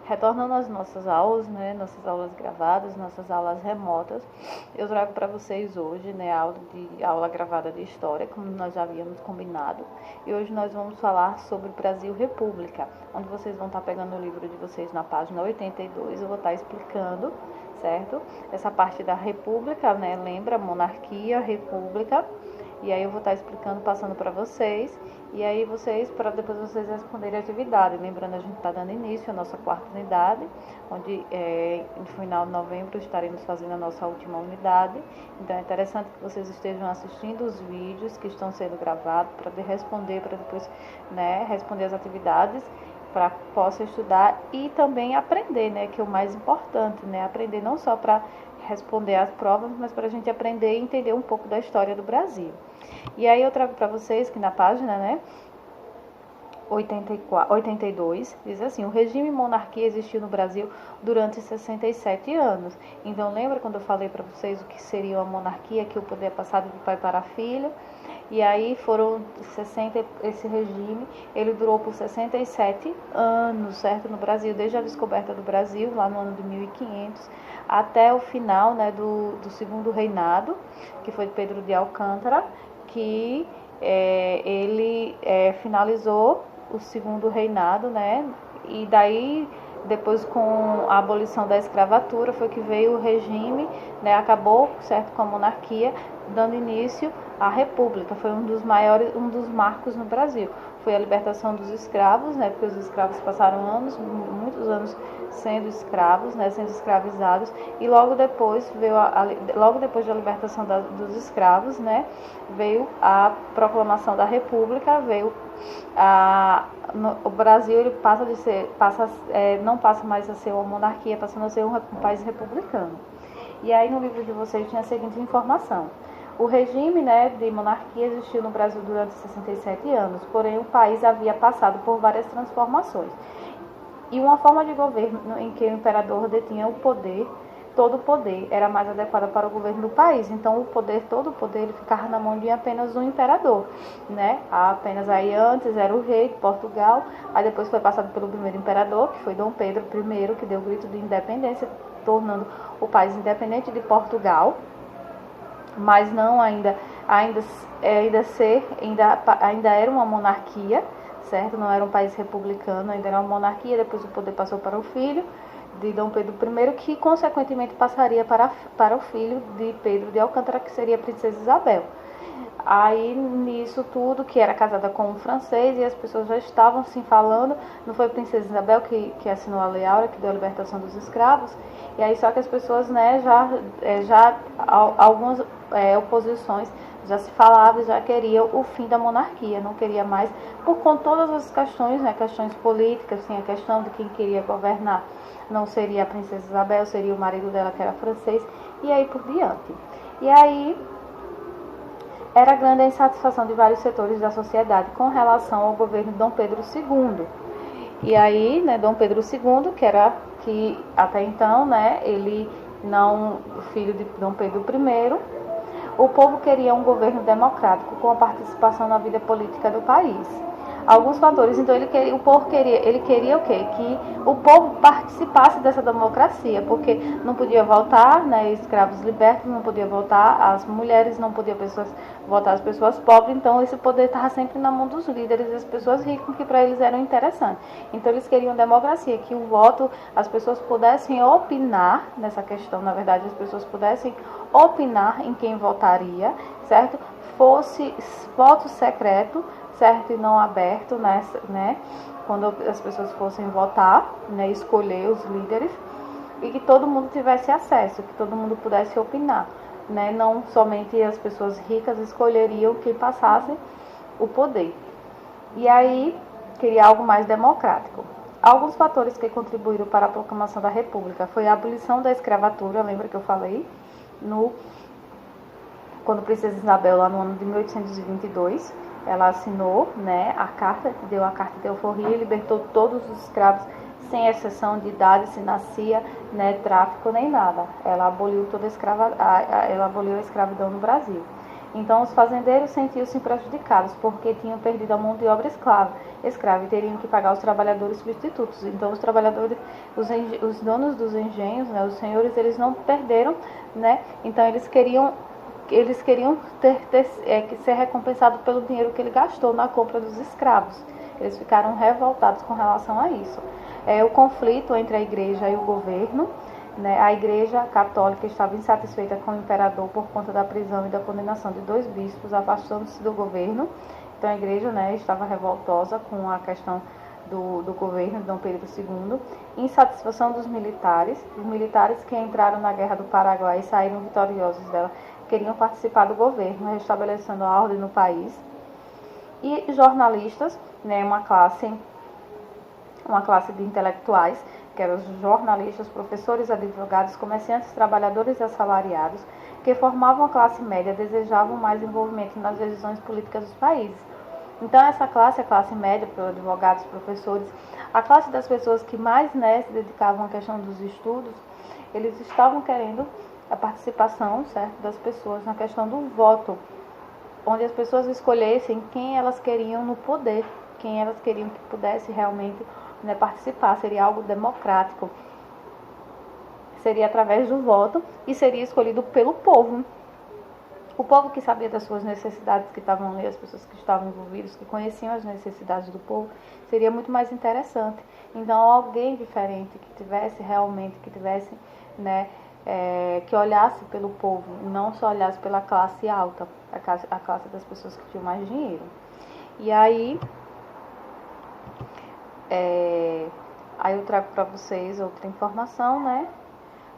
Retornando às nossas aulas, né, nossas aulas gravadas, nossas aulas remotas, eu trago para vocês hoje, né, aula gravada de História, como nós já havíamos combinado. E hoje nós vamos falar sobre Brasil República, onde vocês vão estar pegando o livro de vocês na página 82, eu vou estar explicando, certo? Essa parte da República, né, lembra? Monarquia, República. E aí eu vou estar explicando, passando para vocês, e aí para depois vocês responderem a atividade. Lembrando, a gente está dando início à nossa quarta unidade, onde no final de novembro estaremos fazendo a nossa última unidade. Então é interessante que vocês estejam assistindo os vídeos que estão sendo gravados para responder, para depois, né, responder as atividades, para que possa estudar e também aprender, né, que é o mais importante, né, aprender não só para responder às provas, mas para a gente aprender e entender um pouco da história do Brasil. E aí eu trago para vocês que na página, né, 82, diz assim: o regime monarquia existiu no Brasil durante 67 anos. Então lembra quando eu falei para vocês o que seria uma monarquia, que o poder é passado de pai para filho? E aí foram 60, esse regime, ele durou por 67 anos, certo? No Brasil, desde a descoberta do Brasil, lá no ano de 1500, até o final, né, do segundo reinado, que foi de Pedro de Alcântara, que ele finalizou o segundo reinado, né? E daí, depois com a abolição da escravatura, foi que veio o regime, né? Acabou, certo, com a monarquia, dando início à república. Foi um dos marcos no Brasil. Foi a libertação dos escravos, né? Porque os escravos passaram muitos anos sendo escravos, né? Sendo escravizados. E logo depois logo depois da libertação dos escravos, né? Veio a proclamação da república, o Brasil ele não passa mais a ser uma monarquia, passando a ser um país republicano. E aí no livro de vocês tinha a seguinte informação: o regime, né, de monarquia existiu no Brasil durante 67 anos, porém o país havia passado por várias transformações. E uma forma de governo em que o imperador detinha todo o poder, era mais adequada para o governo do país. Então todo o poder ele ficava na mão de apenas um imperador, né? Apenas aí antes era o rei de Portugal, aí depois foi passado pelo primeiro imperador, que foi Dom Pedro I, que deu o grito de independência, tornando o país independente de Portugal, mas não ainda era uma monarquia, certo? Não era um país republicano, ainda era uma monarquia. Depois o poder passou para o filho de Dom Pedro I, que consequentemente passaria para o filho de Pedro de Alcântara, que seria a princesa Isabel. Aí nisso tudo, que era casada com um francês, e as pessoas já estavam se falando, não foi a princesa Isabel que assinou a Lei Áurea, que deu a libertação dos escravos. E aí só que as pessoas, né, algumas oposições já se falava, já queria o fim da monarquia, não queria mais, por conta de todas as questões, né, questões políticas, assim, a questão de quem queria governar não seria a princesa Isabel, seria o marido dela, que era francês, e aí por diante. E aí era grande a insatisfação de vários setores da sociedade com relação ao governo de Dom Pedro II. E aí, né, Dom Pedro II, que até então, né, o filho de Dom Pedro I, o povo queria um governo democrático com a participação na vida política do país. Alguns fatores, então ele queria o quê? Que o povo participasse dessa democracia, porque não podia votar, né, escravos libertos, não podia votar as mulheres, não podia votar as pessoas pobres, então esse poder estava sempre na mão dos líderes e das pessoas ricas, que para eles eram interessantes. Então eles queriam democracia, que o voto, as pessoas pudessem opinar nessa questão, na verdade as pessoas pudessem opinar em quem votaria, certo? Fosse voto secreto, certo, e não aberto, né? Quando as pessoas fossem votar, né, escolher os líderes, e que todo mundo tivesse acesso, que todo mundo pudesse opinar, né? Não somente as pessoas ricas escolheriam quem passasse o poder. E aí queria algo mais democrático. Alguns fatores que contribuíram para a proclamação da República foi a abolição da escravatura, lembra que eu falei? Quando a princesa Isabel, lá no ano de 1822, ela assinou, né, a carta de alforria, e libertou todos os escravos, sem exceção de idade, se nascia, né, tráfico nem nada. Ela aboliu ela aboliu a escravidão no Brasil. Então, os fazendeiros sentiam-se prejudicados porque tinham perdido a mão de obra escrava e teriam que pagar os trabalhadores substitutos. Então, os trabalhadores, os donos dos engenhos, né, os senhores, eles não perderam, né? Então, eles queriam ser recompensados pelo dinheiro que ele gastou na compra dos escravos. Eles ficaram revoltados com relação a isso. O conflito entre a igreja e o governo, né? A igreja católica estava insatisfeita com o imperador por conta da prisão e da condenação de 2 bispos, afastando-se do governo. Então a igreja, né, estava revoltosa com a questão do governo de Dom Pedro II. Insatisfação dos militares. Os militares que entraram na Guerra do Paraguai e saíram vitoriosos dela queriam participar do governo, restabelecendo a ordem no país. E jornalistas, né, uma classe de intelectuais, que eram os jornalistas, professores, advogados, comerciantes, trabalhadores e assalariados, que formavam a classe média, desejavam mais envolvimento nas decisões políticas dos países. Então essa classe, a classe média, advogados, professores, a classe das pessoas que mais, né, se dedicavam à questão dos estudos, eles estavam querendo a participação, certo, das pessoas na questão do voto, onde as pessoas escolhessem quem elas queriam no poder, quem elas queriam que pudesse realmente, né, participar. Seria algo democrático, seria através do voto e seria escolhido pelo povo. O povo que sabia das suas necessidades, que estavam ali, as pessoas que estavam envolvidas, que conheciam as necessidades do povo, seria muito mais interessante. Então, alguém diferente, que tivesse, né, que olhasse pelo povo, não só olhasse pela classe alta, a classe das pessoas que tinham mais dinheiro. E aí eu trago para vocês outra informação, né?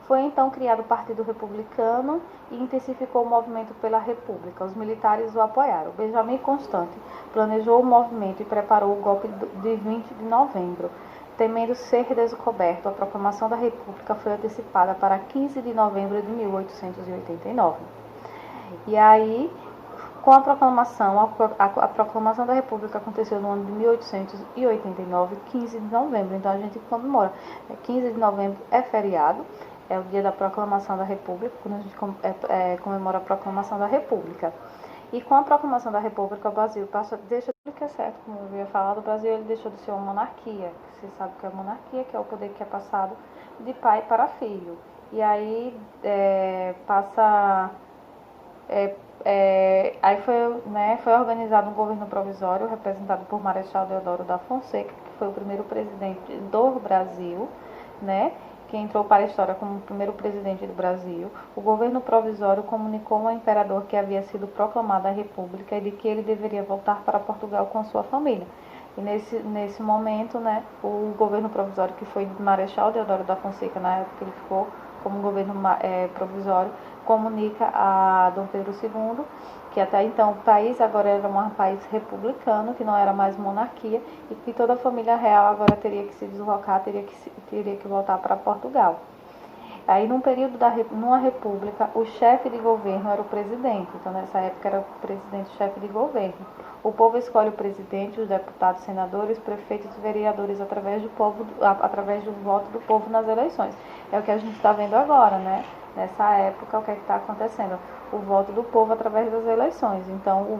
Foi então criado o Partido Republicano e intensificou o movimento pela República. Os militares o apoiaram. Benjamin Constant planejou o movimento e preparou o golpe de 20 de novembro. Temendo ser descoberto, a proclamação da República foi antecipada para 15 de novembro de 1889. E aí, com a proclamação da República aconteceu no ano de 1889, 15 de novembro. Então a gente comemora. 15 de novembro é feriado, é o dia da proclamação da República, quando a gente comemora a proclamação da República. E com a proclamação da República, o Brasil deixa tudo que é certo, como eu havia falado, o Brasil ele deixou de ser uma monarquia. Você sabe o que é monarquia, que é o poder que é passado de pai para filho. E aí aí foi organizado um governo provisório representado por Marechal Deodoro da Fonseca, que foi o primeiro presidente do Brasil, né, que entrou para a história como o primeiro presidente do Brasil. O governo provisório comunicou ao imperador que havia sido proclamada a República e de que ele deveria voltar para Portugal com sua família. E nesse momento, né, o governo provisório, que foi do Marechal Deodoro da Fonseca, na época ele ficou como governo provisório, comunica a Dom Pedro II que até então o país agora era um país republicano, que não era mais monarquia, e que toda a família real agora teria que se deslocar, teria que voltar para Portugal. Aí, numa república, o chefe de governo era o presidente. Então, nessa época, era o presidente chefe de governo. O povo escolhe o presidente, os deputados, senadores, prefeitos e vereadores através do voto do povo nas eleições. É o que a gente está vendo agora, né? Nessa época, o que está acontecendo? O voto do povo através das eleições. Então,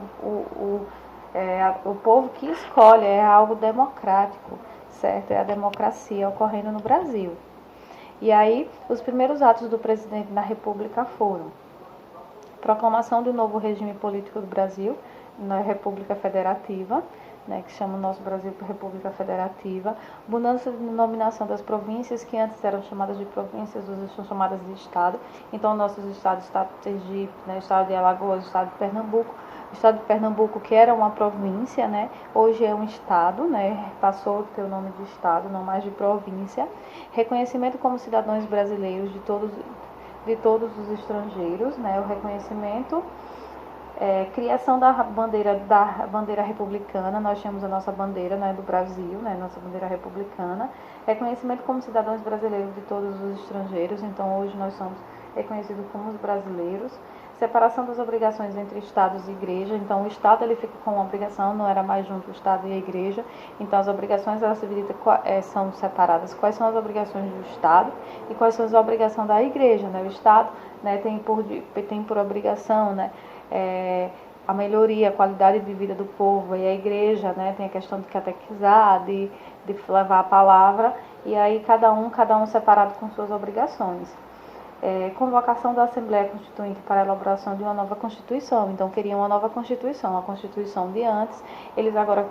o povo que escolhe é algo democrático, certo? É a democracia ocorrendo no Brasil. E aí, os primeiros atos do presidente na República foram proclamação do novo regime político do Brasil, na República Federativa, né, que chama o nosso Brasil por República Federativa, mudança de denominação das províncias, que antes eram chamadas de províncias, hoje são chamadas de Estado. Então, nossos estados, Estado de Sergipe, né, Estado de Alagoas, Estado de Pernambuco. O Estado de Pernambuco, que era uma província, né, hoje é um Estado, né, passou a ter o nome de Estado, não mais de província. Reconhecimento como cidadãos brasileiros de todos os estrangeiros, né, o reconhecimento, criação da bandeira republicana. Nós temos a nossa bandeira, né, do Brasil, né, nossa bandeira republicana. Reconhecimento como cidadãos brasileiros de todos os estrangeiros. Então, hoje nós somos reconhecidos como os brasileiros. Separação das obrigações entre Estados e Igreja. Então, o Estado ele fica com uma obrigação, não era mais junto o Estado e a Igreja. Então, as obrigações elas são separadas. Quais são as obrigações do Estado e quais são as obrigações da Igreja, né? O Estado, né, tem por obrigação, né, a melhoria, a qualidade de vida do povo. E a igreja, né, tem a questão de catequizar, de levar a palavra, e aí cada um separado com suas obrigações. Convocação da Assembleia Constituinte para a elaboração de uma nova Constituição. Então, queriam uma nova Constituição. A Constituição de antes, eles agora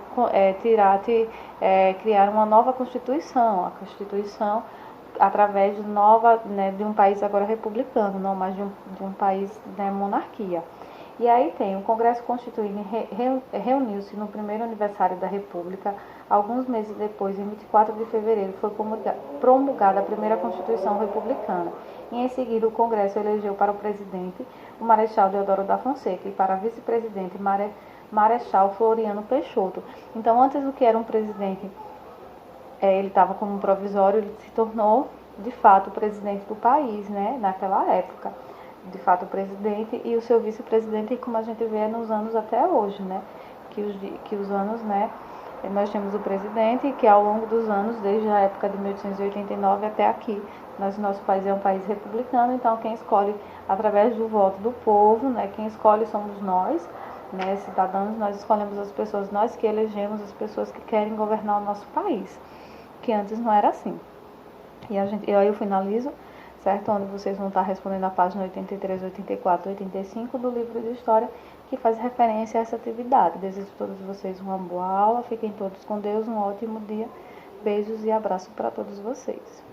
criaram uma nova Constituição. A Constituição através de um país agora republicano, não mais de um país monarquia. E aí tem o Congresso Constituinte reuniu-se no primeiro aniversário da República. Alguns meses depois, em 24 de fevereiro, foi promulgada a primeira Constituição republicana. E em seguida, o Congresso elegeu para o presidente o Marechal Deodoro da Fonseca e para vice-presidente Marechal Floriano Peixoto. Então, antes do que era um presidente, ele estava como um provisório, ele se tornou, de fato, o presidente do país, né, naquela época. De fato, o presidente e o seu vice-presidente, como a gente vê nos anos até hoje, né, que os anos, né, nós temos o presidente que ao longo dos anos, desde a época de 1889 até aqui, nosso país é um país republicano, então quem escolhe através do voto do povo, né, quem escolhe somos nós, né, cidadãos, nós escolhemos as pessoas, nós que elegemos as pessoas que querem governar o nosso país, que antes não era assim. E aí eu finalizo, certo? Onde vocês vão estar respondendo a página 83, 84, 85 do livro de História, que faz referência a essa atividade. Desejo a todos vocês uma boa aula, fiquem todos com Deus, um ótimo dia, beijos e abraço para todos vocês.